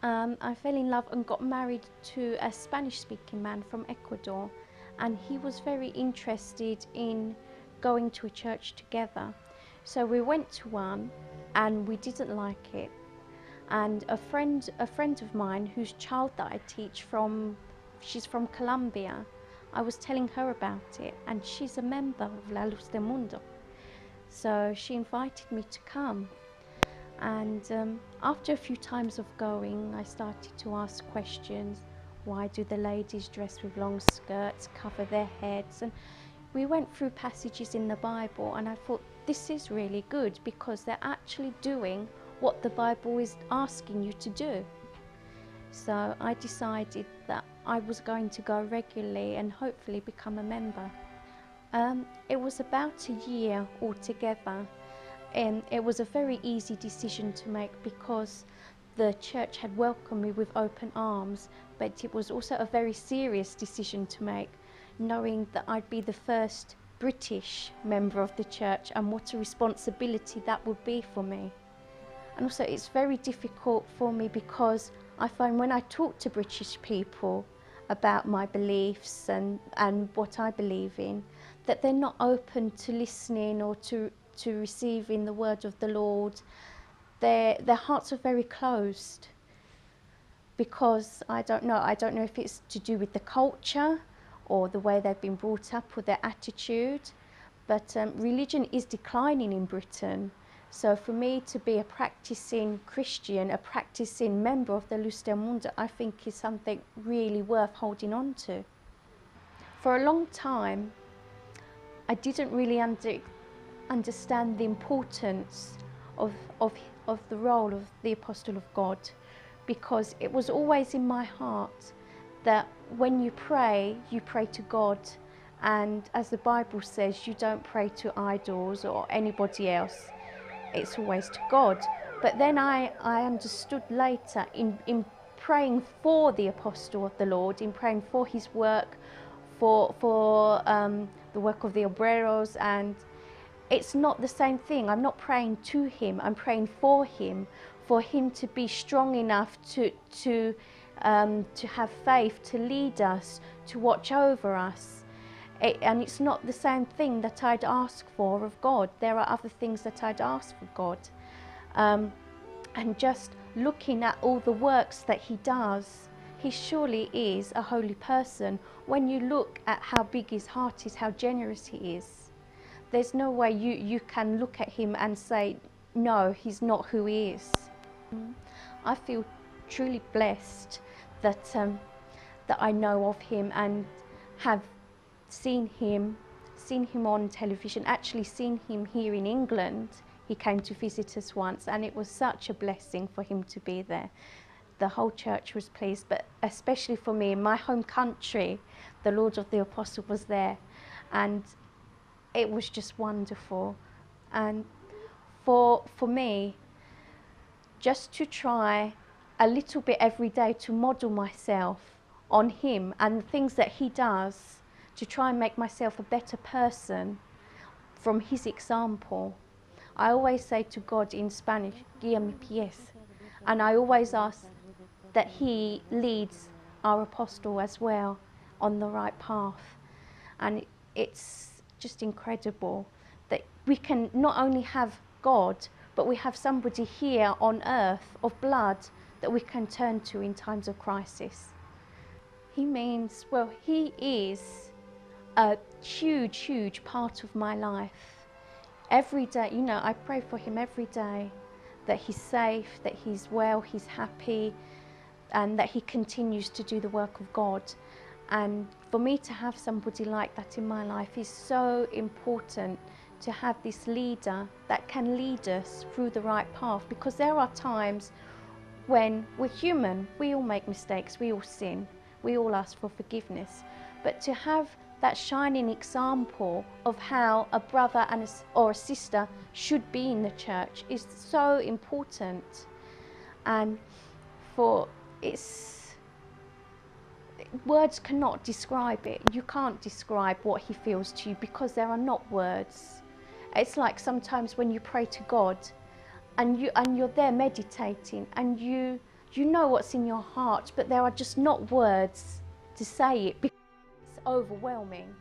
I fell in love and got married to a Spanish-speaking man from Ecuador, and he was very interested in going to a church together. So we went to one, and we didn't like it. And a friend of mine, whose child that I teach she's from Colombia, I was telling her about it, and she's a member of La Luz del Mundo. So she invited me to come. And after a few times of going, I started to ask questions. Why do the ladies dress with long skirts, cover their heads? And we went through passages in the Bible, and I thought, this is really good, because they're actually doing what the Bible is asking you to do. So I decided that I was going to go regularly and hopefully become a member. It was about a year altogether. And it was a very easy decision to make, because the church had welcomed me with open arms, but it was also a very serious decision to make, knowing that I'd be the first British member of the church, and what a responsibility that would be for me. And also it's very difficult for me, because I find when I talk to British people about my beliefs and what I believe in, that they're not open to listening or to receiving the word of the Lord. Their hearts are very closed, because I don't know if it's to do with the culture or the way they've been brought up or their attitude, but religion is declining in Britain. So for me to be a practicing Christian, a practicing member of the Luz del Mundo, I think is something really worth holding on to. For a long time, I didn't really understand the importance of the role of the Apostle of God, because it was always in my heart that when you pray to God, and as the Bible says, you don't pray to idols or anybody else, it's always to God. But then I understood later in praying for the Apostle of the Lord, in praying for his work, for the work of the obreros, and it's not the same thing. I'm not praying to him, I'm praying for him to be strong enough to have faith, to lead us, to watch over us. And it's not the same thing that I'd ask for of God. There are other things that I'd ask for God. And just looking at all the works that he does, he surely is a holy person. When you look at how big his heart is, how generous he is, there's no way you can look at him and say, no, he's not who he is. I feel truly blessed that I know of him and have seen him on television, actually seen him here in England. He came to visit us once, and it was such a blessing for him to be there. The whole church was pleased, but especially for me, in my home country, the Lord of the Apostle was there, and it was just wonderful. And for me, just to try a little bit every day to model myself on him and the things that he does, to try and make myself a better person from his example. I always say to God in Spanish, guía mis pies, and I always ask that he leads our apostle as well on the right path. And it's just incredible that we can not only have God, but we have somebody here on earth of blood that we can turn to in times of crisis. He means, well, he is a huge, huge part of my life. Every day, you know, I pray for him every day, that he's safe, that he's well, he's happy, and that he continues to do the work of God. And for me to have somebody like that in my life is so important, to have this leader that can lead us through the right path, because there are times when we're human, we all make mistakes, we all sin, we all ask for forgiveness. But to have that shining example of how a brother or a sister should be in the church is so important. And words cannot describe it. You can't describe what he feels to you, because there are not words. It's like sometimes when you pray to God and you're there meditating, and you you know what's in your heart, but there are just not words to say it because it's overwhelming.